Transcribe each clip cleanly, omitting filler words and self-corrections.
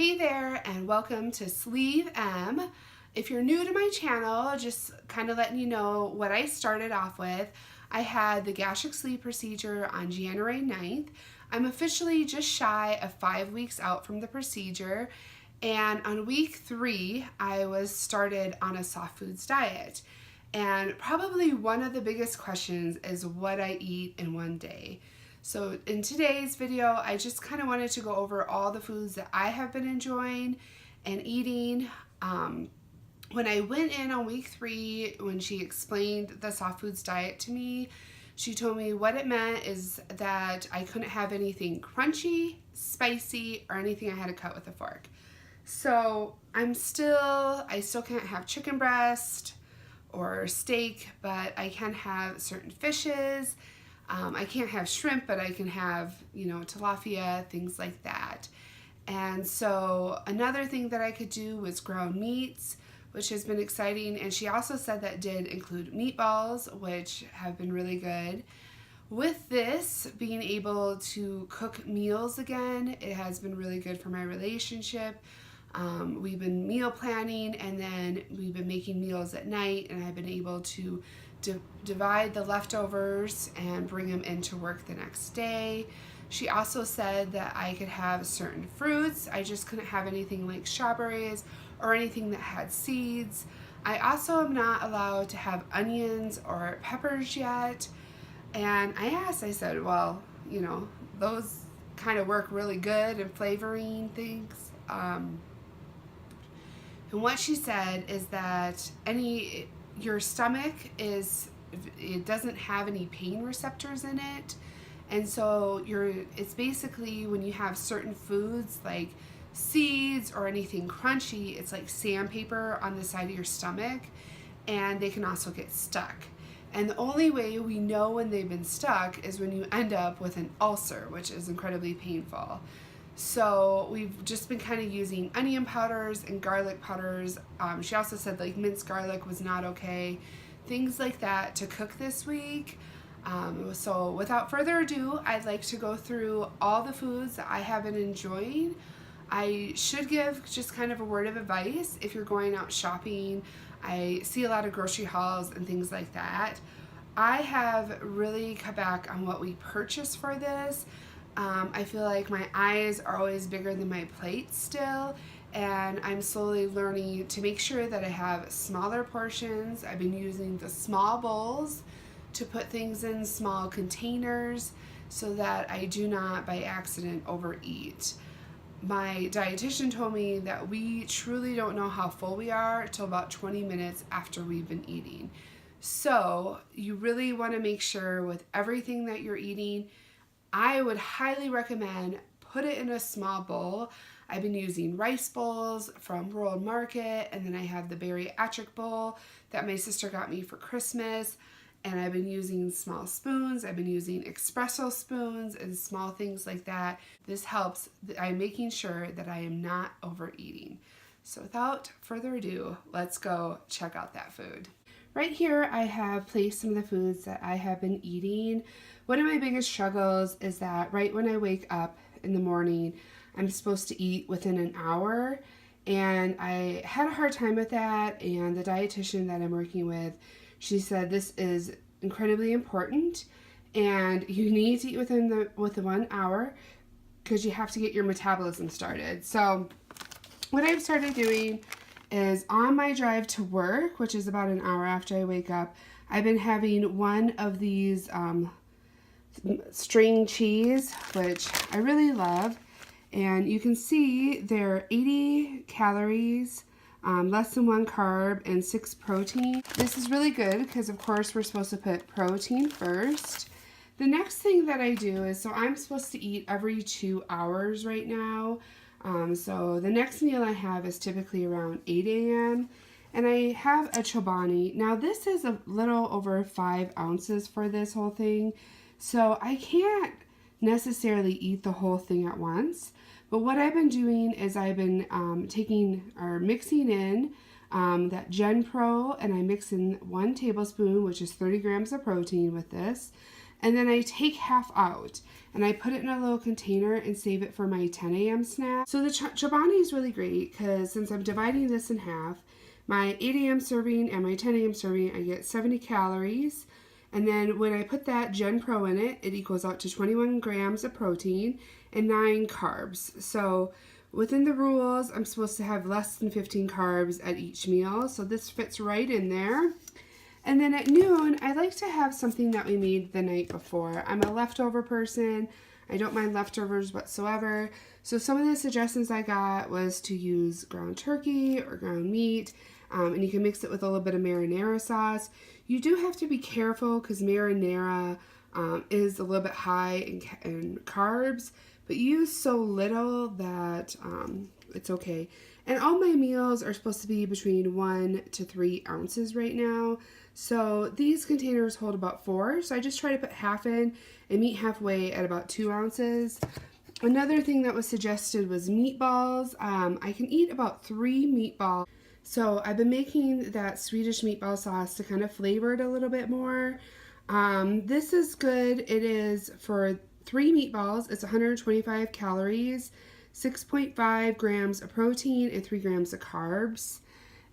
Hey there and welcome to Sleeve M. If you're new to my channel, just kind of letting you know what I started off with. I had the gastric sleeve procedure on January 9th. I'm officially just shy of 5 weeks out from the procedure, and on week 3 I was started on a soft foods diet. And probably one of the biggest questions is what I eat in one day. So in today's video, I just kind of wanted to go over all the foods that I have been enjoying and eating. When I went in on week 3, when she explained the soft foods diet to me, she told me what it meant is that I couldn't have anything crunchy, spicy, or anything I had to cut with a fork. So I still can't have chicken breast or steak, but I can have certain fishes. I can't have shrimp, but I can have, tilapia, things like that. And so another thing that I could do was ground meats, which has been exciting. And she also said that did include meatballs, which have been really good. With this, being able to cook meals again, it has been really good for my relationship. We've been meal planning, and then we've been making meals at night, and I've been able to divide the leftovers and bring them into work the next day. She also said that I could have certain fruits. I just couldn't have anything like strawberries or anything that had seeds. I also am not allowed to have onions or peppers yet. And I said, well, those kind of work really good in flavoring things. And what she said is that your stomach it doesn't have any pain receptors in it, and so it's basically when you have certain foods like seeds or anything crunchy, it's like sandpaper on the side of your stomach, and they can also get stuck. And the only way we know when they've been stuck is when you end up with an ulcer, which is incredibly painful. So we've just been kind of using onion powders and garlic powders. She also said like minced garlic was not okay. Things like that to cook this week. So without further ado, I'd like to go through all the foods that I have been enjoying. I should give just kind of a word of advice if you're going out shopping. I see a lot of grocery hauls and things like that. I have really cut back on what we purchase for this. I feel like my eyes are always bigger than my plate still, and I'm slowly learning to make sure that I have smaller portions. I've been using the small bowls to put things in small containers so that I do not by accident overeat. My dietitian told me that we truly don't know how full we are till about 20 minutes after we've been eating. So you really want to make sure with everything that you're eating, I would highly recommend put it in a small bowl. I've been using rice bowls from World Market, and then I have the bariatric bowl that my sister got me for Christmas, and I've been using small spoons. I've been using espresso spoons and small things like that. This helps. I'm making sure that I am not overeating. So without further ado, let's go check out that food. Right here, I have placed some of the foods that I have been eating. One of my biggest struggles is that right when I wake up in the morning, I'm supposed to eat within an hour, and I had a hard time with that, and the dietitian that I'm working with, she said this is incredibly important, and you need to eat within the 1 hour because you have to get your metabolism started. So what I've started doing is on my drive to work, which is about an hour after I wake up, I've been having one of these string cheese, which I really love. And you can see they're 80 calories, less than 1 carb, and 6 protein. This is really good because, of course, we're supposed to put protein first. The next thing that I do is, so I'm supposed to eat every 2 hours right now. So the next meal I have is typically around 8 a.m. and I have a chobani. Now this is a little over 5 ounces for this whole thing, so I can't necessarily eat the whole thing at once. But what I've been doing is I've been mixing in that Gen Pro, and I mix in 1 tablespoon, which is 30 grams of protein with this. and then I take half out and I put it in a little container and save it for my 10 a.m. snack. So the Chobani is really great because since I'm dividing this in half, my 8 a.m. serving and my 10 a.m. serving, I get 70 calories. And then when I put that Gen Pro in it, it equals out to 21 grams of protein and 9 carbs. So within the rules, I'm supposed to have less than 15 carbs at each meal. So this fits right in there. And then at noon, I like to have something that we made the night before. I'm a leftover person. I don't mind leftovers whatsoever. So some of the suggestions I got was to use ground turkey or ground meat. And you can mix it with a little bit of marinara sauce. You do have to be careful because marinara is a little bit high in carbs, but use so little that it's okay. And all my meals are supposed to be between 1 to 3 ounces right now. So these containers hold about 4. So I just try to put half in and meet halfway at about 2 ounces. Another thing that was suggested was meatballs. I can eat about 3 meatballs. So I've been making that Swedish meatball sauce to kind of flavor it a little bit more. This is good. It is for 3 meatballs. It's 125 calories, 6.5 grams of protein, and 3 grams of carbs.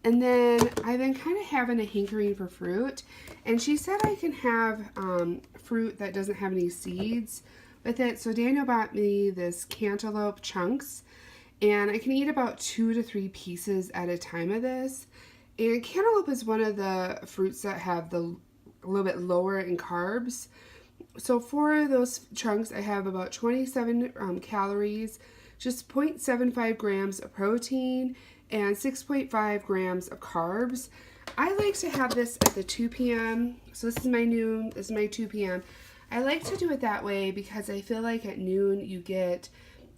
And then I've been kind of having a hankering for fruit. And she said I can have fruit that doesn't have any seeds with it. So Daniel bought me this cantaloupe chunks. And I can eat about 2 to 3 pieces at a time of this. And cantaloupe is one of the fruits that have a little bit lower in carbs. So for those chunks, I have about 27 calories, just 0.75 grams of protein, and 6.5 grams of carbs. I like to have this at the 2 p.m. So this is my noon, this is my 2 p.m. I like to do it that way because I feel like at noon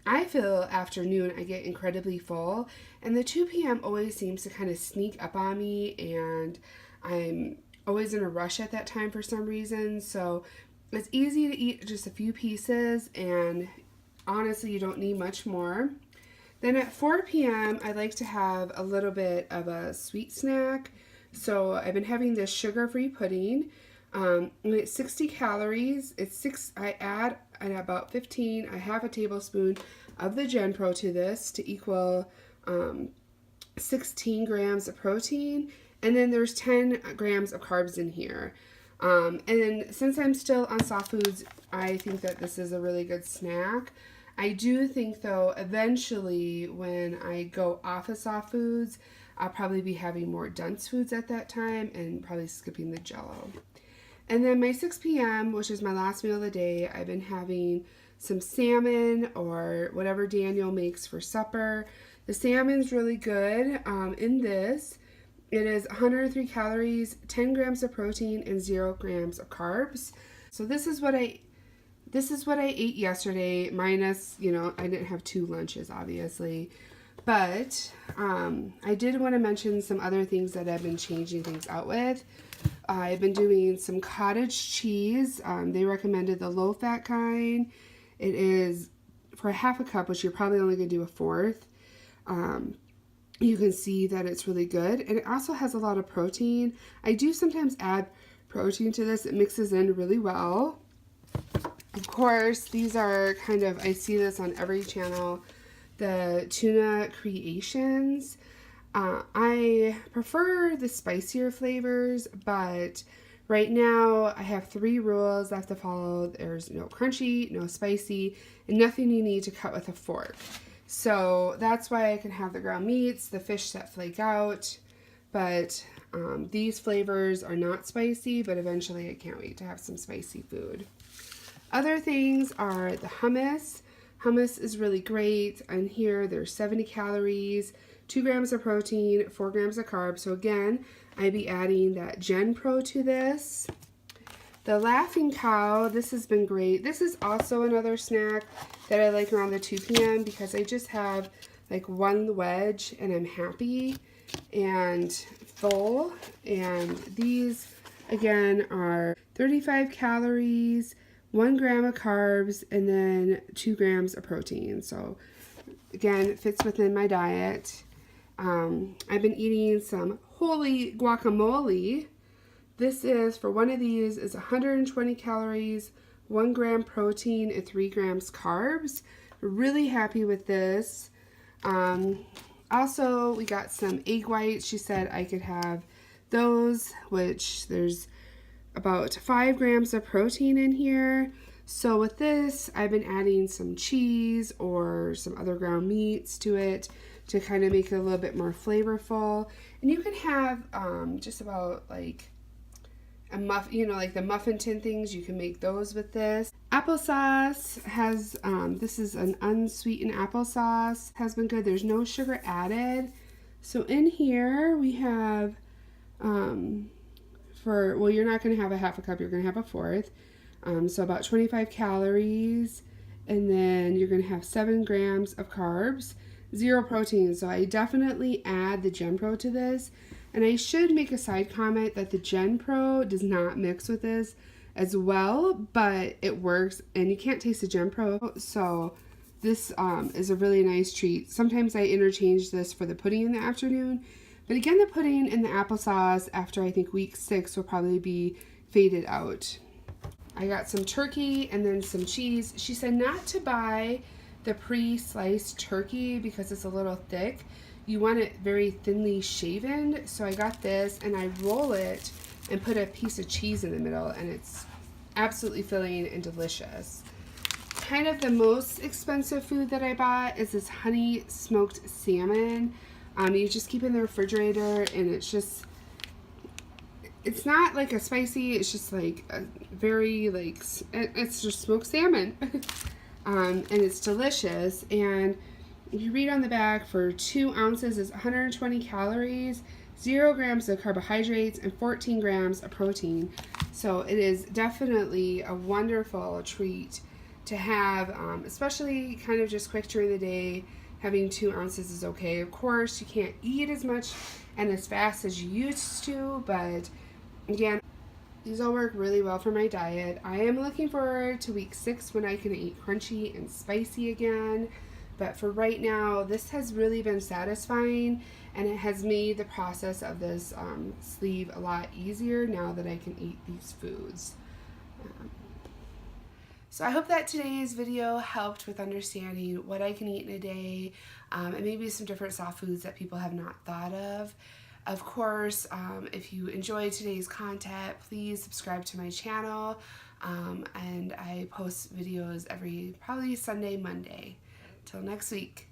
I feel afternoon I get incredibly full, and the 2 p.m. always seems to kind of sneak up on me, and I'm always in a rush at that time for some reason. So it's easy to eat just a few pieces, and honestly you don't need much more. Then at 4 p.m. I like to have a little bit of a sweet snack. So I've been having this sugar-free pudding. And it's 60 calories. I add about 15, I have a tablespoon of the Gen Pro to this to equal 16 grams of protein. And then there's 10 grams of carbs in here. And since I'm still on soft foods, I think that this is a really good snack. I do think, though, eventually when I go off of soft foods, I'll probably be having more dense foods at that time and probably skipping the Jell-O. And then my 6 p.m., which is my last meal of the day, I've been having some salmon or whatever Daniel makes for supper. The salmon's really good. In this, it is 103 calories, 10 grams of protein, and 0 grams of carbs. So this is what I ate yesterday, minus, I didn't have 2 lunches, obviously. But I did want to mention some other things that I've been changing things out with. I've been doing some cottage cheese. They recommended the low-fat kind. It is for half a cup, which you're probably only going to do a fourth. You can see that it's really good. And it also has a lot of protein. I do sometimes add protein to this. It mixes in really well. Of course, these are I see this on every channel, the tuna creations. I prefer the spicier flavors, but right now I have 3 rules I have to follow. There's no crunchy, no spicy, and nothing you need to cut with a fork. So that's why I can have the ground meats, the fish that flake out, but these flavors are not spicy, but eventually I can't wait to have some spicy food. Other things are the hummus. Hummus is really great. And here there's 70 calories, 2 grams of protein, 4 grams of carbs. So again, I'd be adding that Gen Pro to this. The Laughing Cow, this has been great. This is also another snack that I like around the 2 p.m. because I just have like 1 wedge and I'm happy and full. And these, again, are 35 calories, 1 gram of carbs, and then 2 grams of protein. So again, it fits within my diet. I've been eating some holy guacamole This is, for one of these, is 120 calories, 1 gram protein, and 3 grams carbs. Really happy with this. Also, we got some egg whites. She said I could have those, which there's about 5 grams of protein in here. So with this, I've been adding some cheese or some other ground meats to it to kind of make it a little bit more flavorful. And you can have just about like a muff, you know, like the muffin tin things, you can make those with this. Applesauce has, this is an unsweetened applesauce, has been good. There's no sugar added. So in here we have, well, you're not going to have a half a cup, you're going to have a fourth. So about 25 calories, and then you're going to have 7 grams of carbs, 0 protein. So I definitely add the Gen Pro to this. And I should make a side comment that the Gen Pro does not mix with this as well, but it works, and you can't taste the Gen Pro. So this is a really nice treat. Sometimes I interchange this for the pudding in the afternoon, but again, the pudding and the applesauce after I think week 6 will probably be faded out. I got some turkey and then some cheese. She said not to buy the pre-sliced turkey because it's a little thick. You want it very thinly shaven. So I got this and I roll it and put a piece of cheese in the middle, and it's absolutely filling and delicious. Kind of the most expensive food that I bought is this honey smoked salmon. You just keep it in the refrigerator, and it's not like a spicy, it's just like a very like, it's just smoked salmon. And it's delicious. And if you read on the back, for 2 ounces is 120 calories, 0 grams of carbohydrates, and 14 grams of protein. So it is definitely a wonderful treat to have, especially kind of just quick during the day. Having 2 ounces is okay. Of course, you can't eat as much and as fast as you used to, but again, these all work really well for my diet. I am looking forward to week 6 when I can eat crunchy and spicy again. But for right now, this has really been satisfying, and it has made the process of this sleeve a lot easier now that I can eat these foods. So I hope that today's video helped with understanding what I can eat in a day, and maybe some different soft foods that people have not thought of. Of course, if you enjoyed today's content, please subscribe to my channel, and I post videos every probably Sunday, Monday. Till next week.